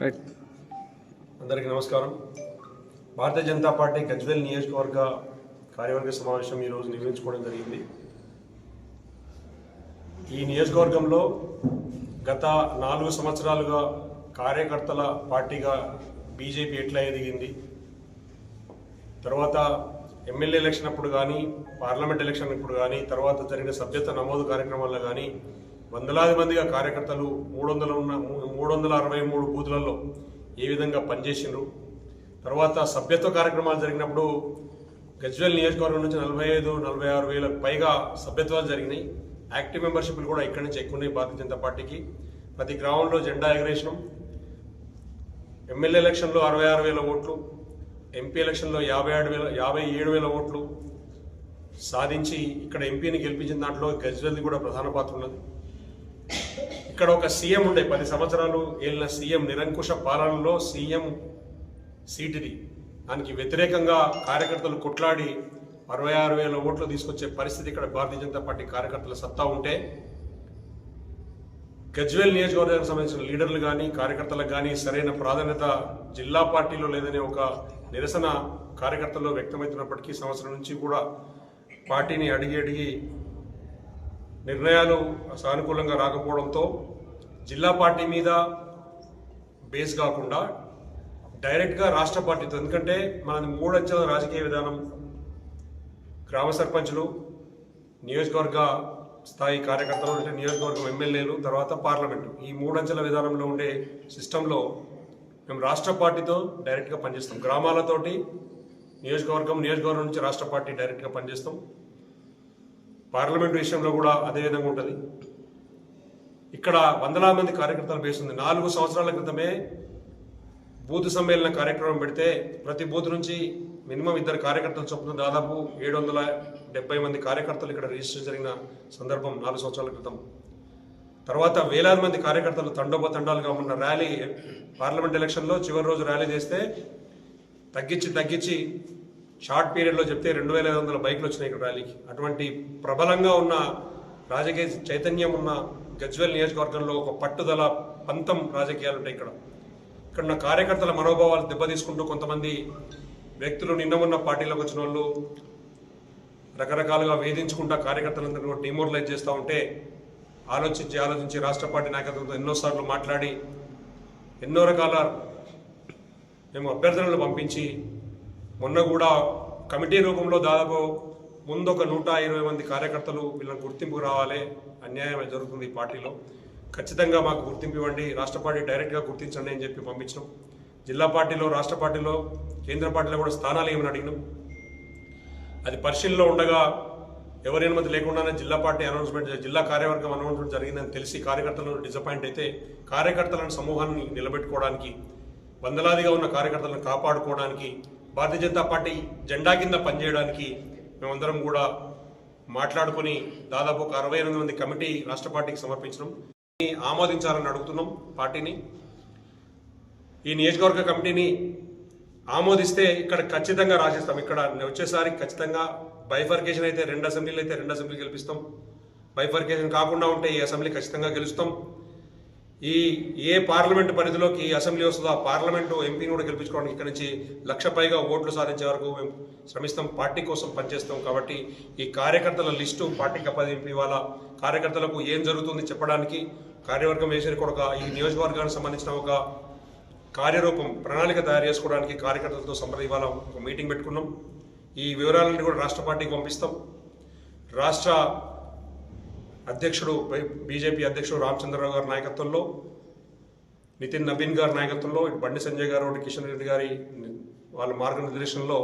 Right. అందరికీ నమస్కారం. Bharatiya Janata party Gajwel నియోజకవర్గ కార్యవర్గ సమావేశం ఈరోజు నిర్వహించుకోవడం జరిగింది. ఈ నియోజకవర్గంలో గత 4 సంవత్సరాలుగా కార్యకర్తల పార్టీగా బీజేపీ ఎట్లా ఎదిగింది, తర్వాత ఎమ్మెల్యే ఎలక్షన్ అప్పుడు కానీ, పార్లమెంట్ ఎలక్షన్ అప్పుడు కానీ, తర్వాత జరిగిన సభ్యత్వ నమోదు కార్యక్రమాల్లో కానీ వందలాది మందిగా కార్యకర్తలు 363 బూతులలో ఏ విధంగా పనిచేసిండ్రు. తర్వాత సభ్యత్వ కార్యక్రమాలు జరిగినప్పుడు గజ్వేల్ నియోజకవర్గం నుంచి 45-46 వేలకు పైగా సభ్యత్వాలు జరిగినాయి. యాక్టివ్ మెంబర్షిప్లు కూడా ఇక్కడి నుంచి ఎక్కువ ఉన్నాయి భారతీయ జనతా పార్టీకి. ప్రతి గ్రామంలో జెండా ఎగరేసినాం. ఎమ్మెల్యే ఎలక్షన్లో 66,000 ఓట్లు, ఎంపీ ఎలక్షన్లో 57,000 ఓట్లు సాధించి ఇక్కడ ఎంపీని గెలిపించిన దాంట్లో గజ్వేల్ది కూడా ప్రధాన పాత్ర ఉన్నది. ఇక్కడ ఒక సీఎం ఉండే 10 సంవత్సరాలు ఏళ్ళ సీఎం నిరంకుశ పాలనలో సీఎం సీటుది. దానికి వ్యతిరేకంగా కార్యకర్తలు కొట్లాడి 66,000 ఓట్లు తీసుకొచ్చే పరిస్థితి ఇక్కడ భారతీయ జనతా పార్టీ కార్యకర్తల సత్తా ఉంటే, గజ్వేల్ నియోజకవర్గానికి సంబంధించిన లీడర్లు కానీ కార్యకర్తలకు కానీ సరైన ప్రాధాన్యత జిల్లా పార్టీలో లేదనే ఒక నిరసన కార్యకర్తల్లో వ్యక్తమవుతున్నప్పటికీ సంవత్సరం నుంచి కూడా పార్టీని అడిగి నిర్ణయాలు సానుకూలంగా రాకపోవడంతో జిల్లా పార్టీ మీద బేస్ కాకుండా డైరెక్ట్గా రాష్ట్ర పార్టీతో, ఎందుకంటే మనది 3 అంచెల రాజకీయ విధానం, గ్రామ సర్పంచులు, నియోజకవర్గ స్థాయి కార్యకర్తలు అంటే నియోజకవర్గం ఎమ్మెల్యేలు, తర్వాత పార్లమెంటు, ఈ 3 అంచెల విధానంలో ఉండే సిస్టంలో మేము రాష్ట్ర పార్టీతో డైరెక్ట్గా పనిచేస్తాం. గ్రామాలతోటి నియోజకవర్గం నుంచి రాష్ట్ర పార్టీ డైరెక్ట్గా పనిచేస్తాం. పార్లమెంటు విషయంలో కూడా అదే విధంగా ఉంటుంది. ఇక్కడ వందలాది మంది కార్యకర్తలు బేస్తుంది. 4 సంవత్సరాల క్రితమే బూత్ సమ్మేళన కార్యక్రమం పెడితే ప్రతి బూత్ నుంచి మినిమం 2 కార్యకర్తలు చొప్పున దాదాపు 770 మంది కార్యకర్తలు ఇక్కడ రిజిస్టర్ జరిగిన సందర్భం 4 సంవత్సరాల క్రితం. తర్వాత వేలాది మంది కార్యకర్తలు తండోపతండాలుగా ఉన్న ర్యాలీ, పార్లమెంట్ ఎలక్షన్లో చివరి రోజు ర్యాలీ చేస్తే తగ్గించి షార్ట్ పీరియడ్లో చెప్తే 2,500 బైకులు వచ్చినాయి ఇక్కడ ర్యాలీకి. అటువంటి ప్రబలంగా ఉన్న రాజకీయ చైతన్యం ఉన్న గజ్వేల్ నియోజకవర్గంలో ఒక పట్టుదల పంతం రాజకీయాలు ఉంటాయి. ఇక్కడ ఉన్న కార్యకర్తల మనోభావాలు దెబ్బతీసుకుంటూ కొంతమంది వ్యక్తులు నిన్న ఉన్న పార్టీలోకి వచ్చిన వాళ్ళు రకరకాలుగా వేధించుకుంటా కార్యకర్తలందరూ డిమోరలైజ్ చేస్తూ ఉంటే ఆలోచించి రాష్ట్ర పార్టీ నాయకత్వంతో ఎన్నోసార్లు మాట్లాడి ఎన్నో రకాల మేము అభ్యర్థనలు పంపించి మొన్న కూడా కమిటీ రూపంలో దాదాపు ముందు ఒక 120 మంది కార్యకర్తలు వీళ్ళని గుర్తింపు రావాలి, అన్యాయం జరుగుతుంది ఈ పార్టీలో, ఖచ్చితంగా మాకు గుర్తింపు ఇవ్వండి, రాష్ట్ర పార్టీ డైరెక్ట్గా గుర్తించండి అని చెప్పి పంపించినాం. జిల్లా పార్టీలో, రాష్ట్ర పార్టీలో, కేంద్ర పార్టీలో కూడా స్థానాలు ఏమని అడిగినాం. అది పరిశీలనలో ఉండగా ఎవరి అనుమతి లేకుండానే జిల్లా పార్టీ అనౌన్స్మెంట్, జిల్లా కార్యవర్గం అనౌన్స్మెంట్ జరిగిందని తెలిసి కార్యకర్తలను డిసప్పాయింట్ అయితే కార్యకర్తలను సమూహాన్ని నిలబెట్టుకోవడానికి, వందలాదిగా ఉన్న కార్యకర్తలను కాపాడుకోవడానికి, భారతీయ జనతా పార్టీ జెండా కింద పనిచేయడానికి మేమందరం కూడా మాట్లాడుకుని దాదాపు ఒక 68 మంది కమిటీ రాష్ట్ర పార్టీకి సమర్పించడం, ఆమోదించాలని అడుగుతున్నాం పార్టీని. ఈ నియోజకవర్గ కమిటీని ఆమోదిస్తే ఇక్కడ ఖచ్చితంగా రాసిస్తాం. ఇక్కడ వచ్చేసారి ఖచ్చితంగా బైఫర్కేషన్ అయితే 2 అసెంబ్లీలు అయితే 2 అసెంబ్లీ గెలిపిస్తాం. బైఫర్కేషన్ కాకుండా ఉంటే ఈ అసెంబ్లీ ఖచ్చితంగా గెలుస్తాం. ఏ పార్లమెంట్ పరిధిలోకి ఈ అసెంబ్లీ వస్తుందో ఆ పార్లమెంటు ఎంపీని కూడా గెలిపించుకోవడానికి ఇక్కడ నుంచి 1,00,000 పైగా ఓట్లు సాధించే వరకు మేము శ్రమిస్తాం, పార్టీ కోసం పనిచేస్తాం. కాబట్టి ఈ కార్యకర్తల లిస్టు పార్టీకి అప్పగింపి ఇవాళ కార్యకర్తలకు ఏం జరుగుతుంది చెప్పడానికి కార్యవర్గం వేసిన కూడా ఈ నియోజకవర్గానికి సంబంధించిన ఒక కార్యరూపం, ప్రణాళిక తయారు చేసుకోవడానికి కార్యకర్తలతో ఇవాళ ఒక మీటింగ్ పెట్టుకున్నాం. ఈ వివరాలన్నీ కూడా రాష్ట్ర పార్టీకి పంపిస్తాం. రాష్ట్ర అధ్యక్షుడు, బీజేపీ అధ్యక్షుడు రామచంద్రరావు గారి నాయకత్వంలో, నితిన్ నబీన్ గారి నాయకత్వంలో, బండి సంజయ్ గారు, కిషన్ రెడ్డి గారి వాళ్ళ మార్గనిర్దేశంలో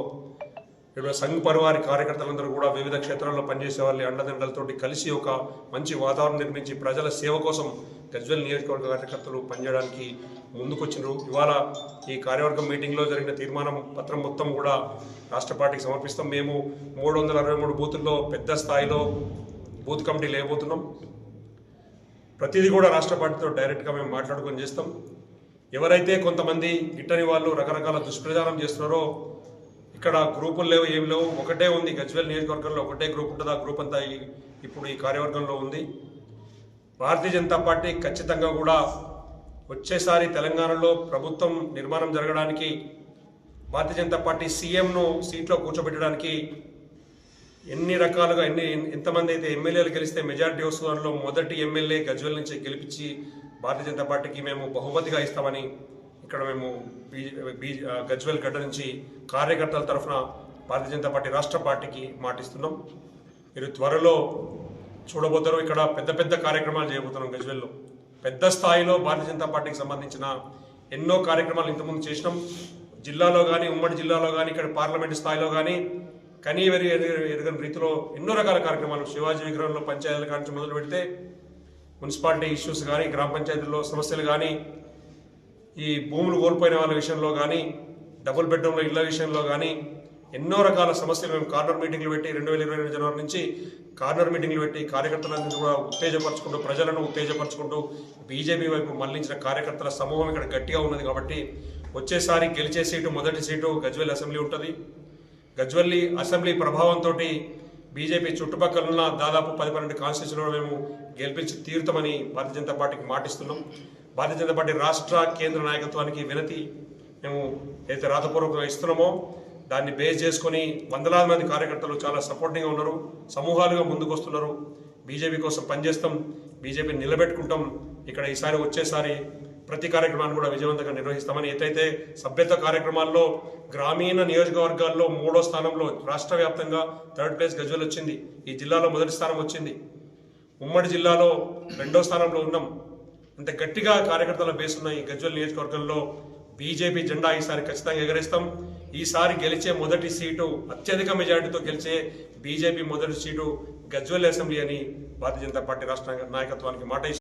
ఇక్కడ సంఘ్ పరివారి కార్యకర్తలందరూ కూడా వివిధ క్షేత్రాల్లో పనిచేసే వాళ్ళ అండదండలతోటి కలిసి ఒక మంచి వాతావరణం నిర్మించి ప్రజల సేవ కోసం గజ్వేల్ నియోజకవర్గ కార్యకర్తలు పనిచేయడానికి ముందుకొచ్చినారు. ఇవాళ ఈ కార్యవర్గం మీటింగ్లో జరిగిన తీర్మానం పత్రం మొత్తం కూడా రాష్ట్ర పార్టీకి సమర్పిస్తాం. మేము 363 బూతుల్లో పెద్ద స్థాయిలో బూత్ కమిటీ లేకపోతున్నాం. ప్రతిదీ కూడా రాష్ట్ర పార్టీతో డైరెక్ట్గా మేము మాట్లాడుకొని చేస్తాం. ఎవరైతే కొంతమంది గిట్టని వాళ్ళు రకరకాల దుష్ప్రచారం చేస్తున్నారో, ఇక్కడ గ్రూపులు లేవు, ఏం లేవు, ఒకటే ఉంది గజ్వేల్ నియోజకవర్గంలో, ఒకటే గ్రూప్ ఉంటుంది. ఆ గ్రూప్ అంతా ఇప్పుడు ఈ కార్యవర్గంలో ఉంది. భారతీయ జనతా పార్టీ ఖచ్చితంగా కూడా వచ్చేసారి తెలంగాణలో ప్రభుత్వం నిర్మాణం జరగడానికి భారతీయ జనతా పార్టీ సీఎంను సీట్లో కూర్చోబెట్టడానికి ఎన్ని రకాలుగా ఎంతమంది అయితే ఎమ్మెల్యేలు గెలిస్తే మెజారిటీ వస్తుందో మొదటి ఎమ్మెల్యే గజ్వెల్ నుంచి గెలిపించి భారతీయ జనతా పార్టీకి మేము బహుమతిగా ఇస్తామని ఇక్కడ మేము గజ్వెల్ గడ్డ నుంచి కార్యకర్తల తరఫున భారతీయ జనతా పార్టీ రాష్ట్ర పార్టీకి మాటిస్తున్నాం. మీరు త్వరలో చూడబోతారు. ఇక్కడ పెద్ద పెద్ద కార్యక్రమాలు చేయబోతున్నాం. గజ్వెల్లో పెద్ద స్థాయిలో భారతీయ జనతా పార్టీకి సంబంధించిన ఎన్నో కార్యక్రమాలు ఇంతకుముందు చేసినాం. జిల్లాలో కానీ ఉమ్మడి జిల్లాలో కానీ ఇక్కడ పార్లమెంటు స్థాయిలో కానీ ఎరగని రీతిలో ఎన్నో రకాల కార్యక్రమాలు శివాజీ విగ్రహంలో పంచాయతీల నుంచి మొదలు పెడితే మున్సిపాలిటీ ఇష్యూస్ కానీ గ్రామ పంచాయతీల్లో సమస్యలు కానీ ఈ భూములు కోల్పోయిన వాళ్ళ విషయంలో కానీ డబుల్ బెడ్రూమ్ల ఇళ్ల విషయంలో కానీ ఎన్నో రకాల సమస్యలు మేము కార్నర్ మీటింగ్లు పెట్టి 2022 జనవరి నుంచి కార్నర్ మీటింగ్లు పెట్టి కార్యకర్తలను కూడా ఉత్తేజపరచుకుంటూ ప్రజలను ఉత్తేజపరచుకుంటూ బీజేపీ వైపు మళ్లించిన కార్యకర్తల సమూహం ఇక్కడ గట్టిగా ఉన్నది. కాబట్టి వచ్చేసారి గెలిచే సీటు మొదటి సీటు గజ్వెల్ అసెంబ్లీ ఉంటుంది. గజ్వెల్ అసెంబ్లీ ప్రభావంతో బీజేపీ చుట్టుపక్కల ఉన్న దాదాపు 10-12 కాన్స్టిట్యూన్సీలో మేము గెలిపించి తీరుతామని భారతీయ జనతా పార్టీకి మాటిస్తున్నాం. భారతీయ జనతా పార్టీ రాష్ట్ర కేంద్ర నాయకత్వానికి వినతి మేము ఏదైతే రాతపూర్వకంగా ఇస్తున్నామో దాన్ని బేస్ చేసుకొని వందలాది మంది కార్యకర్తలు చాలా సపోర్టింగ్గా ఉన్నారు, సమూహాలుగా ముందుకు వస్తున్నారు. బీజేపీ కోసం పనిచేస్తాం, బీజేపీని నిలబెట్టుకుంటాం. ఇక్కడ ఈసారి వచ్చేసారి ప్రతి కార్యక్రమాన్ని కూడా విజయవంతంగా నిర్వహిస్తామని ఏదైతే సభ్యత్వ కార్యక్రమాల్లో గ్రామీణ నియోజకవర్గాల్లో 3వ స్థానంలో రాష్ట్ర వ్యాప్తంగా 3rd ప్లేస్ గజ్వెల్ వచ్చింది. ఈ జిల్లాలో మొదటి స్థానం వచ్చింది. ఉమ్మడి జిల్లాలో 2వ స్థానంలో ఉన్నాం. అంత గట్టిగా కార్యకర్తల బేస్ ఉన్న ఈ గజ్వెల్ నియోజకవర్గంలో బీజేపీ జెండా ఈసారి ఖచ్చితంగా ఎగరేస్తాం. ఈసారి గెలిచే మొదటి సీటు అత్యధిక మెజారిటీతో గెలిచే బీజేపీ మొదటి సీటు గజ్వెల్ అసెంబ్లీ అని భారతీయ జనతా పార్టీ రాష్ట్ర నాయకత్వానికి మాట